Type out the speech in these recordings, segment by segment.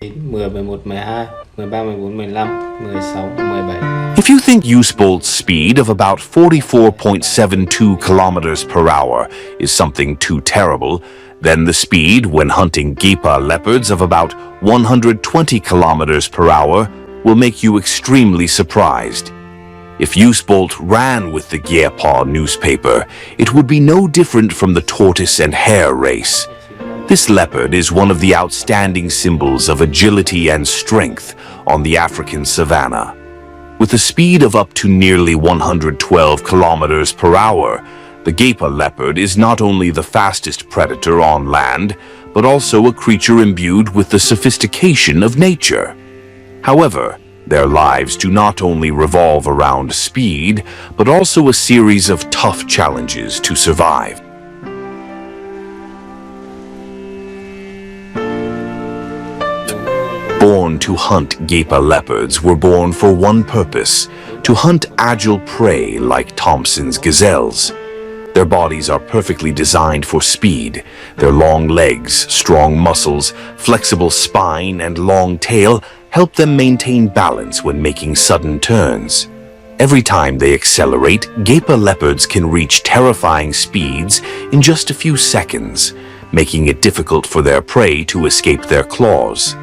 10, 11, 12, 13, 14, 15, 16, 17. If you think Usebolt's speed of about 44.72 kilometers per hour is something too terrible, then the speed when hunting Gepa leopards of about 120 kilometers per hour will make you extremely surprised. If Usebolt ran with the Gepa newspaper, it would be no different from the tortoise and hare race. This leopard is one of the outstanding symbols of agility and strength on the African savanna. With a speed of up to nearly 112 kilometers per hour, the Gepa leopard is not only the fastest predator on land, but also a creature imbued with the sophistication of nature. However, their lives do not only revolve around speed, but also a series of tough challenges to survive. Born to hunt Gepa leopards were born for one purpose: to hunt agile prey like Thompson's gazelles. Their bodies are perfectly designed for speed. Their long legs, strong muscles, flexible spine, and long tail help them maintain balance when making sudden turns. Every time they accelerate, Gepa leopards can reach terrifying speeds in just a few seconds, making it difficult for their prey to escape their claws.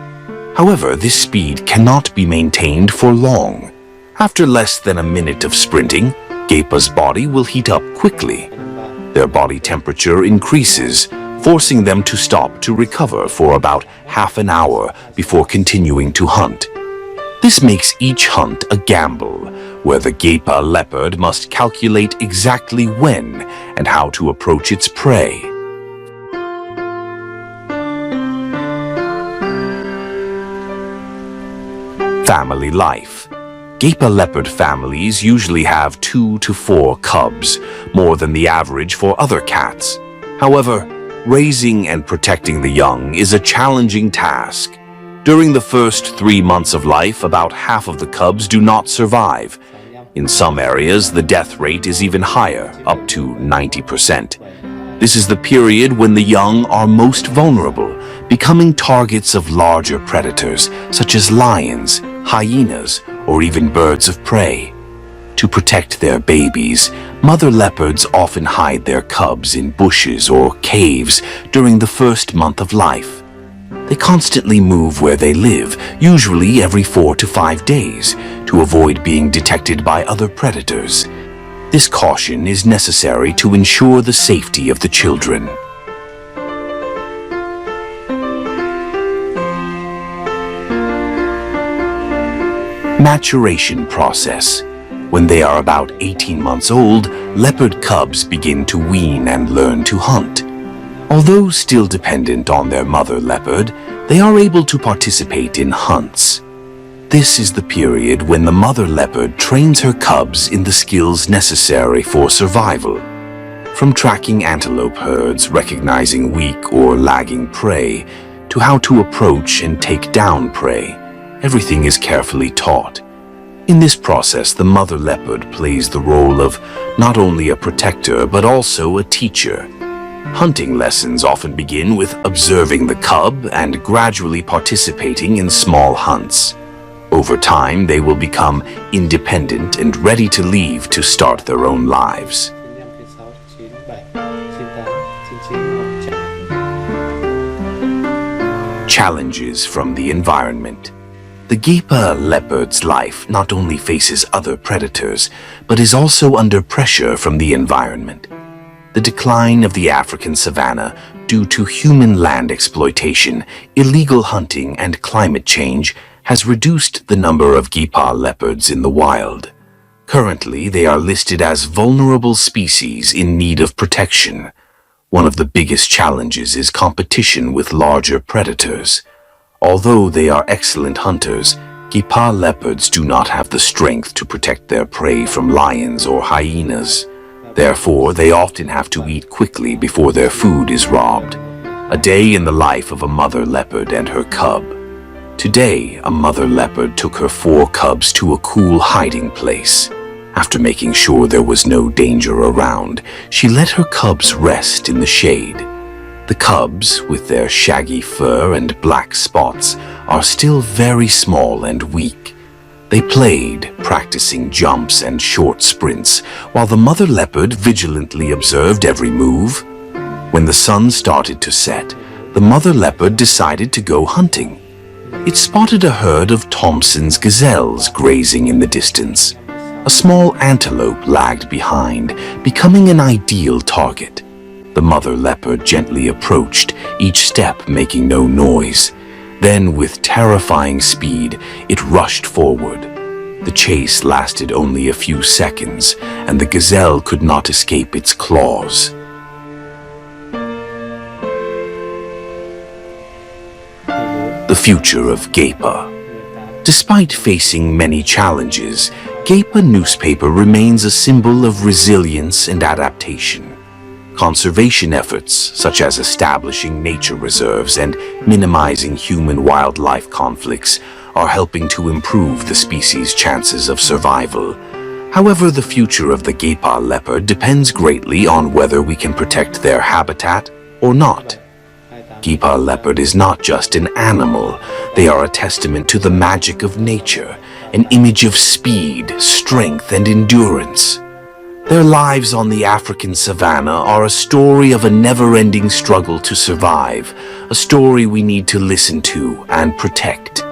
However, this speed cannot be maintained for long. After less than a minute of sprinting, Gepa's body will heat up quickly. Their body temperature increases, forcing them to stop to recover for about half an hour before continuing to hunt. This makes each hunt a gamble, where the Gepa leopard must calculate exactly when and how to approach its prey. Family life. Gepa leopard families usually have 2 to 4 cubs, more than the average for other cats. However, raising and protecting the young is a challenging task. During the first 3 months of life, about half of the cubs do not survive. In some areas, the death rate is even higher, up to 90%. This is the period when the young are most vulnerable, becoming targets of larger predators such as lions, hyenas, or even birds of prey. To protect their babies, mother leopards often hide their cubs in bushes or caves during the first month of life. They constantly move where they live, usually every 4 to 5 days, to avoid being detected by other predators. This caution is necessary to ensure the safety of the children. Maturation process. When they are about 18 months old, leopard cubs begin to wean and learn to hunt. Although still dependent on their mother leopard, they are able to participate in hunts. This is the period when the mother leopard trains her cubs in the skills necessary for survival. From tracking antelope herds, recognizing weak or lagging prey, to how to approach and take down prey, everything is carefully taught. In this process, the mother leopard plays the role of not only a protector but also a teacher. Hunting lessons often begin with observing the cub and gradually participating in small hunts. Over time, they will become independent and ready to leave to start their own lives. Challenges from the environment. The Gepa leopard's life not only faces other predators, but is also under pressure from the environment. The decline of the African savanna due to human land exploitation, illegal hunting, and climate change has reduced the number of Gepa leopards in the wild. Currently, they are listed as vulnerable species in need of protection. One of the biggest challenges is competition with larger predators. Although they are excellent hunters, Gepa leopards do not have the strength to protect their prey from lions or hyenas. Therefore, they often have to eat quickly before their food is robbed. A day in the life of a mother leopard and her cub. Today, a mother leopard took her 4 cubs to a cool hiding place. After making sure there was no danger around, she let her cubs rest in the shade. The cubs, with their shaggy fur and black spots, are still very small and weak. They played, practicing jumps and short sprints, while the mother leopard vigilantly observed every move. When the sun started to set, the mother leopard decided to go hunting. It spotted a herd of Thompson's gazelles grazing in the distance. A small antelope lagged behind, becoming an ideal target. The mother leopard gently approached, each step making no noise. Then, with terrifying speed, it rushed forward. The chase lasted only a few seconds, and the gazelle could not escape its claws. The future of Gapa. Despite facing many challenges, Gapa newspaper remains a symbol of resilience and adaptation. Conservation efforts, such as establishing nature reserves and minimizing human-wildlife conflicts, are helping to improve the species' chances of survival. However, the future of the Gapa leopard depends greatly on whether we can protect their habitat or not. Gapa leopard is not just an animal, they are a testament to the magic of nature, an image of speed, strength, and endurance. Their lives on the African savanna are a story of a never-ending struggle to survive, a story we need to listen to and protect.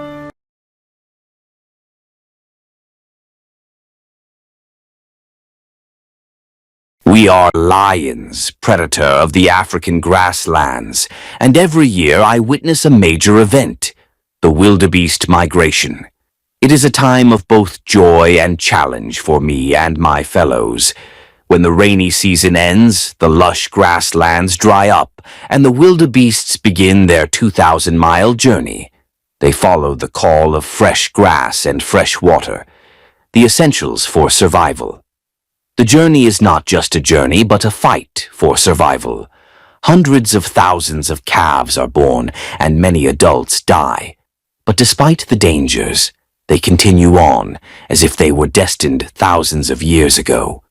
We are lions, predator of the African grasslands, and every year I witness a major event, the Wildebeest migration. It is a time of both joy and challenge for me and my fellows. When the rainy season ends, the lush grasslands dry up, and the wildebeests begin their 2,000-mile journey. They follow the call of fresh grass and fresh water, the essentials for survival. The journey is not just a journey, but a fight for survival. Hundreds of thousands of calves are born, and many adults die. But despite the dangers, they continue on, as if they were destined thousands of years ago.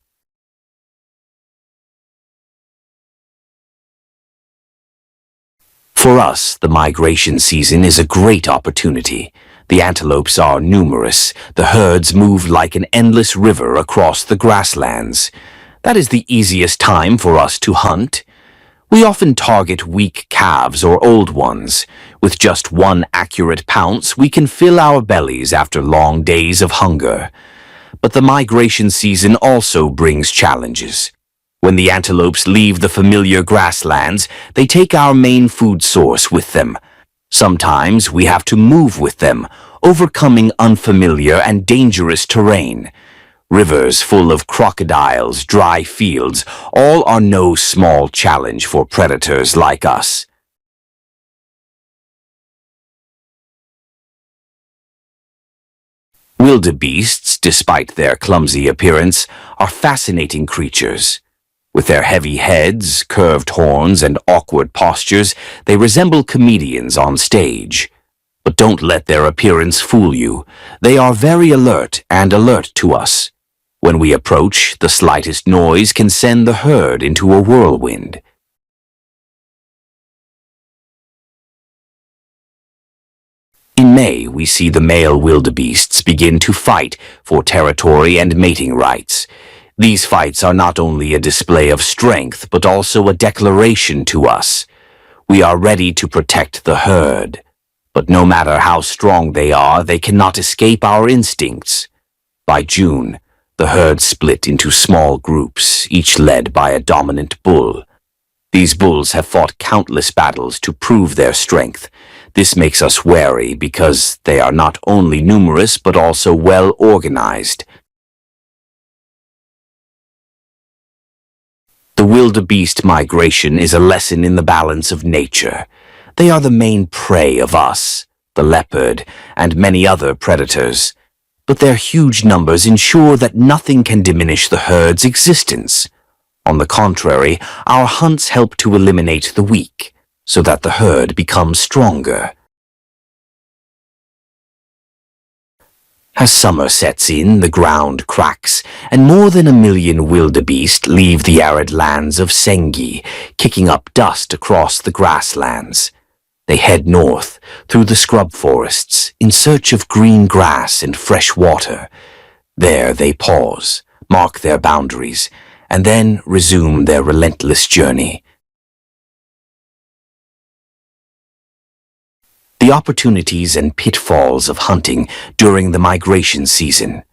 For us, the migration season is a great opportunity. The antelopes are numerous. The herds move like an endless river across the grasslands. That is the easiest time for us to hunt. We often target weak calves or old ones. With just one accurate pounce, we can fill our bellies after long days of hunger. But the migration season also brings challenges. When the antelopes leave the familiar grasslands, they take our main food source with them. Sometimes we have to move with them, overcoming unfamiliar and dangerous terrain. Rivers full of crocodiles, dry fields, all are no small challenge for predators like us. Wildebeests, despite their clumsy appearance, are fascinating creatures. With their heavy heads, curved horns, and awkward postures, they resemble comedians on stage. But don't let their appearance fool you. They are very alert to us. When we approach, the slightest noise can send the herd into a whirlwind. In May, we see the male wildebeests begin to fight for territory and mating rights. These fights are not only a display of strength, but also a declaration to us. We are ready to protect the herd. But no matter how strong they are, they cannot escape our instincts. By June, the herd split into small groups, each led by a dominant bull. These bulls have fought countless battles to prove their strength. This makes us wary because they are not only numerous but also well organized. The wildebeest migration is a lesson in the balance of nature. They are the main prey of us, the leopard, and many other predators. But their huge numbers ensure that nothing can diminish the herd's existence. On the contrary, our hunts help to eliminate the weak, so that the herd becomes stronger. As summer sets in, the ground cracks, and more than 1 million wildebeest leave the arid lands of Sengi, kicking up dust across the grasslands. They head north through the scrub forests in search of green grass and fresh water. There they pause, mark their boundaries, and then resume their relentless journey. The opportunities and pitfalls of hunting during the migration season.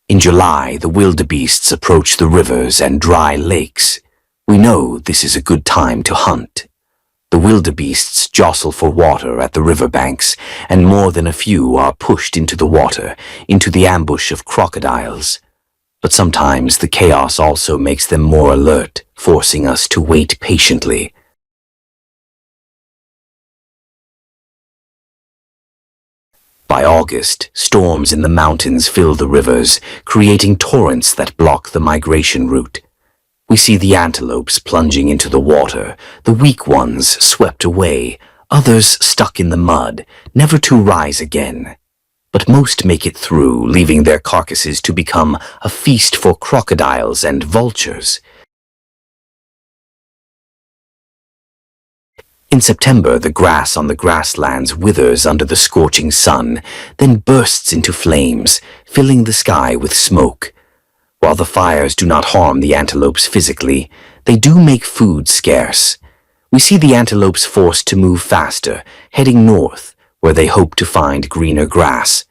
In July, the wildebeests approach the rivers and dry lakes. We know this is a good time to hunt. The wildebeests jostle for water at the riverbanks, and more than a few are pushed into the water, into the ambush of crocodiles. But sometimes the chaos also makes them more alert, forcing us to wait patiently. By August, storms in the mountains fill the rivers, creating torrents that block the migration route. We see the antelopes plunging into the water, the weak ones swept away, others stuck in the mud, never to rise again. But most make it through, leaving their carcasses to become a feast for crocodiles and vultures. In September, the grass on the grasslands withers under the scorching sun, then bursts into flames, filling the sky with smoke. While the fires do not harm the antelopes physically, they do make food scarce. We see the antelopes forced to move faster, heading north, where they hope to find greener grass.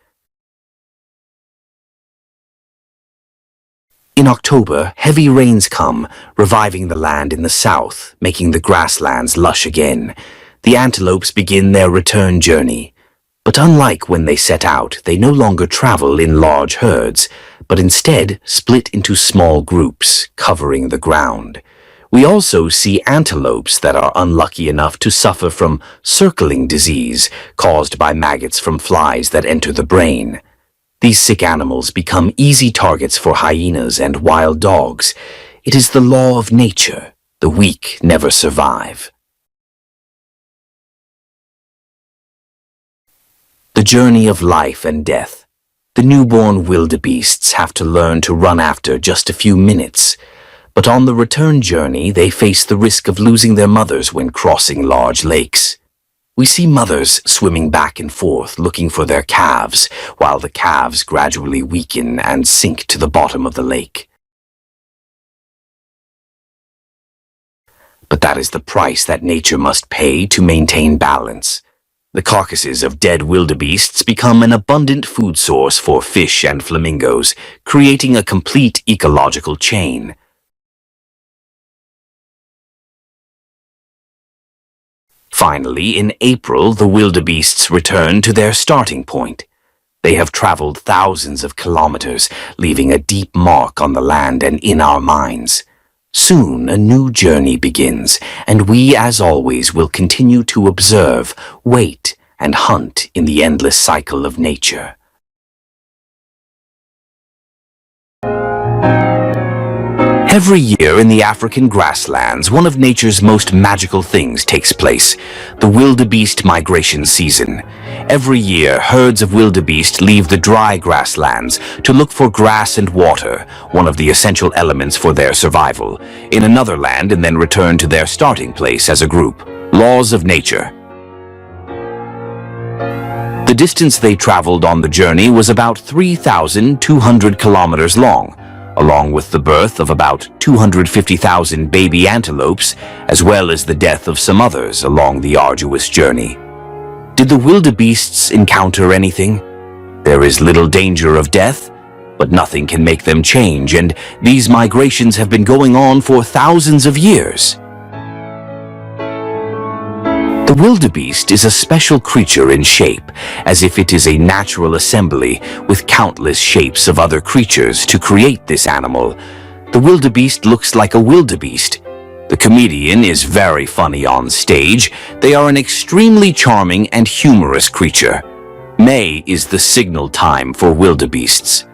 In October, heavy rains come, reviving the land in the south, making the grasslands lush again. The antelopes begin their return journey. But unlike when they set out, they no longer travel in large herds, but instead split into small groups, covering the ground. We also see antelopes that are unlucky enough to suffer from circling disease caused by maggots from flies that enter the brain. These sick animals become easy targets for hyenas and wild dogs. It is the law of nature. The weak never survive. The journey of life and death. The newborn wildebeests have to learn to run after just a few minutes. But on the return journey, they face the risk of losing their mothers when crossing large lakes. We see mothers swimming back and forth looking for their calves, while the calves gradually weaken and sink to the bottom of the lake. But that is the price that nature must pay to maintain balance. The carcasses of dead wildebeests become an abundant food source for fish and flamingos, creating a complete ecological chain. Finally, in April, the wildebeests return to their starting point. They have traveled thousands of kilometers, leaving a deep mark on the land and in our minds. Soon, a new journey begins, and we, as always, will continue to observe, wait, and hunt in the endless cycle of nature. Every year in the African grasslands, one of nature's most magical things takes place, the wildebeest migration season. Every year, herds of wildebeest leave the dry grasslands to look for grass and water, one of the essential elements for their survival, in another land and then return to their starting place as a group. Laws of nature. The distance they traveled on the journey was about 3,200 kilometers long, along with the birth of about 250,000 baby antelopes, as well as the death of some others along the arduous journey. Did the wildebeests encounter anything? There is little danger of death, but nothing can make them change, and these migrations have been going on for thousands of years. The wildebeest is a special creature in shape, as if it is a natural assembly with countless shapes of other creatures to create this animal. The wildebeest looks like a wildebeest. The comedian is very funny on stage. They are an extremely charming and humorous creature. May is the signal time for wildebeests.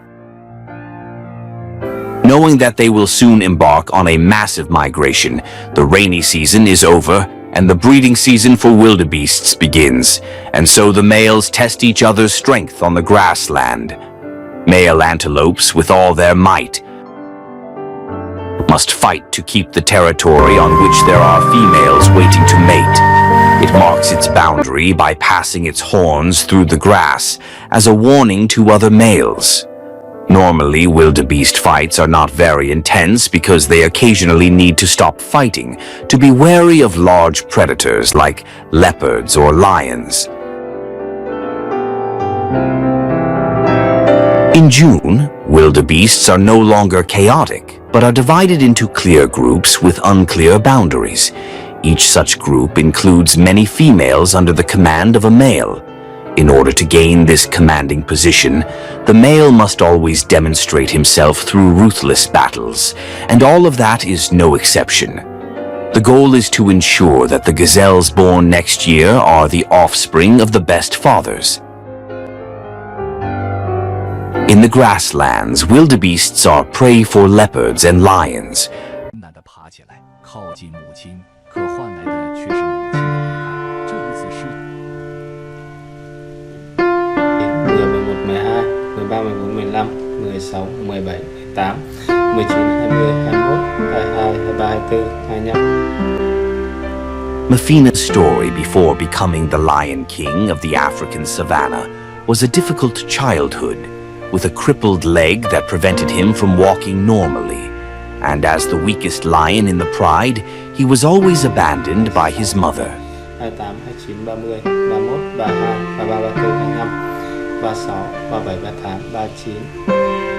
Knowing that they will soon embark on a massive migration, the rainy season is over, and the breeding season for wildebeests begins, and so the males test each other's strength on the grassland. Male antelopes, with all their might, must fight to keep the territory on which there are females waiting to mate. It marks its boundary by passing its horns through the grass as a warning to other males. Normally, wildebeest fights are not very intense because they occasionally need to stop fighting to be wary of large predators like leopards or lions. In June, wildebeests are no longer chaotic, but are divided into clear groups with unclear boundaries. Each such group includes many females under the command of a male. In order to gain this commanding position, the male must always demonstrate himself through ruthless battles, and all of that is no exception. The goal is to ensure that the gazelles born next year are the offspring of the best fathers. In the grasslands, wildebeests are prey for leopards and lions. 13, 14, 15, 16, 17, 18, 19, 20, 21, 22, 23, 24, 25. Mafina's story before becoming the Lion King of the African savannah was a difficult childhood, with a crippled leg that prevented him from walking normally. And as the weakest lion in the pride, he was always abandoned by his mother. 28, 29, 30, 31, 32, 33, 34, 35, 36, 37, 38, 39.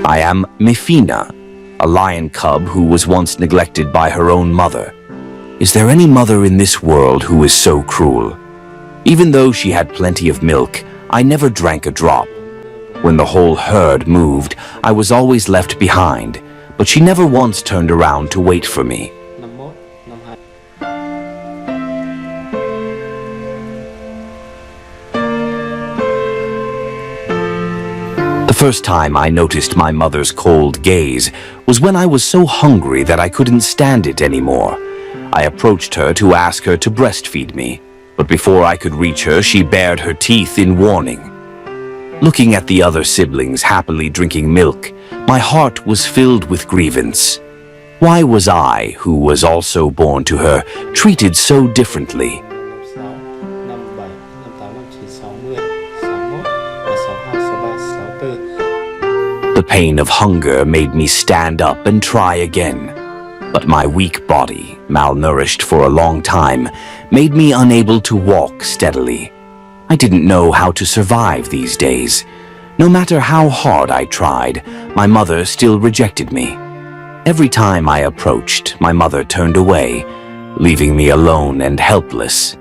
I am Mafina, a lion cub who was once neglected by her own mother. Is there any mother in this world who is so cruel? Even though she had plenty of milk, I never drank a drop. When the whole herd moved, I was always left behind, but she never once turned around to wait for me. 51, 52. The first time I noticed my mother's cold gaze was when I was so hungry that I couldn't stand it anymore. I approached her to ask her to breastfeed me, but before I could reach her, she bared her teeth in warning. Looking at the other siblings happily drinking milk, my heart was filled with grievance. Why was I, who was also born to her, treated so differently? 56, 57, 58, 59, 60, 61, 62, 63, 64. The pain of hunger made me stand up and try again. But my weak body, malnourished for a long time, made me unable to walk steadily. I didn't know how to survive these days. No matter how hard I tried, my mother still rejected me. Every time I approached, my mother turned away, leaving me alone and helpless.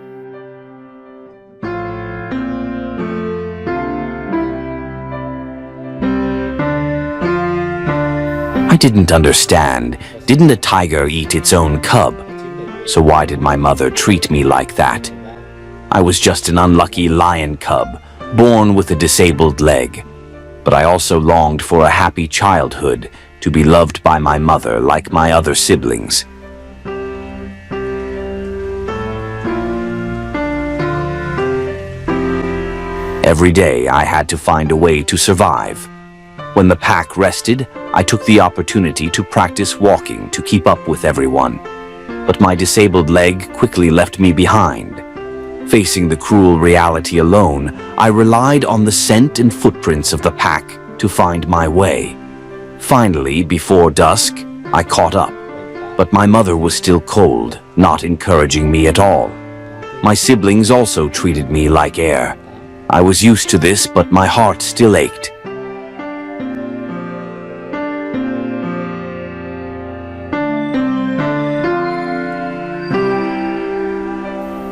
I didn't understand. Didn't a tiger eat its own cub? So why did my mother treat me like that? I was just an unlucky lion cub, born with a disabled leg. But I also longed for a happy childhood, to be loved by my mother like my other siblings. Every day I had to find a way to survive. When the pack rested, I took the opportunity to practice walking to keep up with everyone. But my disabled leg quickly left me behind. Facing the cruel reality alone, I relied on the scent and footprints of the pack to find my way. Finally, before dusk, I caught up. But my mother was still cold, not encouraging me at all. My siblings also treated me like air. I was used to this, but my heart still ached.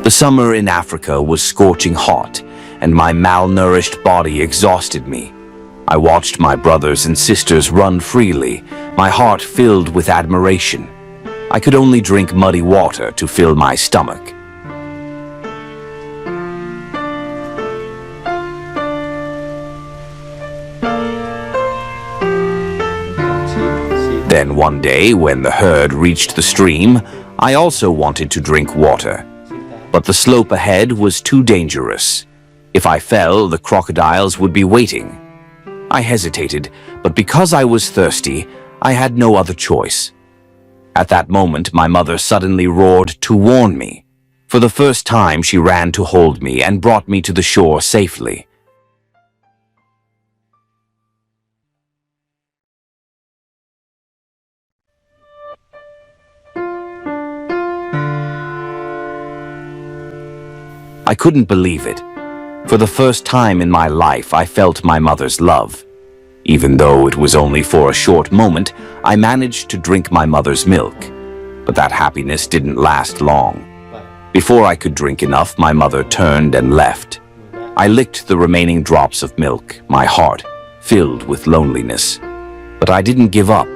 The summer in Africa was scorching hot, and my malnourished body exhausted me. I watched my brothers and sisters run freely, my heart filled with admiration. I could only drink muddy water to fill my stomach. Then one day, when the herd reached the stream, I also wanted to drink water. but the slope ahead was too dangerous. If I fell, the crocodiles would be waiting. I hesitated, but because I was thirsty, I had no other choice. At that moment, my mother suddenly roared to warn me. For the first time, she ran to hold me and brought me to the shore safely. I couldn't believe it. For the first time in my life, I felt my mother's love. Even though it was only for a short moment, I managed to drink my mother's milk. But that happiness didn't last long. Before I could drink enough, my mother turned and left. I licked the remaining drops of milk, my heart filled with loneliness. But I didn't give up.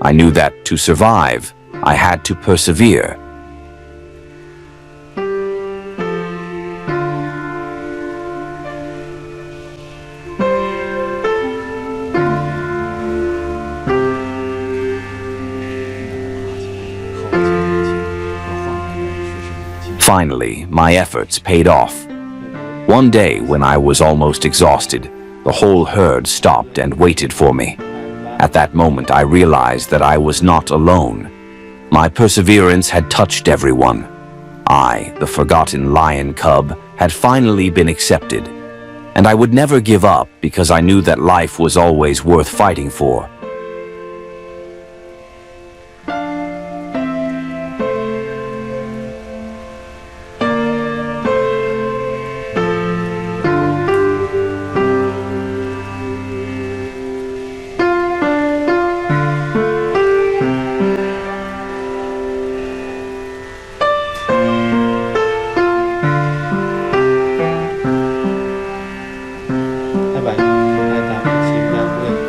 I knew that to survive, I had to persevere. Finally, my efforts paid off. One day, when I was almost exhausted, the whole herd stopped and waited for me. At that moment, I realized that I was not alone. My perseverance had touched everyone. I, the forgotten lion cub, had finally been accepted. And I would never give up because I knew that life was always worth fighting for.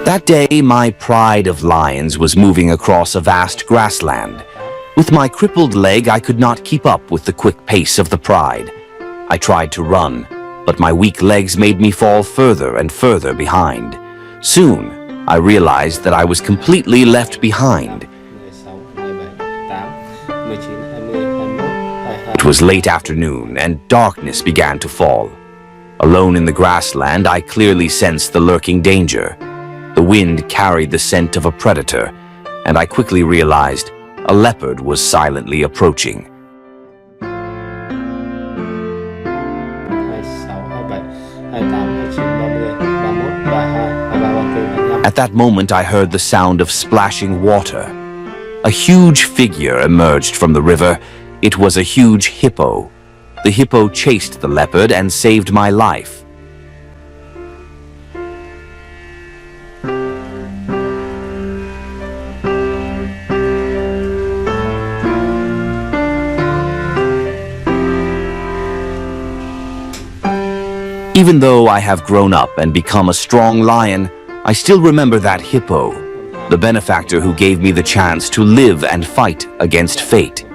That day, my pride of lions was moving across a vast grassland. With my crippled leg, I could not keep up with the quick pace of the pride. I tried to run, but my weak legs made me fall further and further behind. Soon, I realized that I was completely left behind. It was late afternoon, and darkness began to fall. Alone in the grassland, I clearly sensed the lurking danger. The wind carried the scent of a predator, and I quickly realized a leopard was silently approaching. At that moment, I heard the sound of splashing water. A huge figure emerged from the river. It was a huge hippo. The hippo chased the leopard and saved my life. Even though I have grown up and become a strong lion, I still remember that hippo, the benefactor who gave me the chance to live and fight against fate.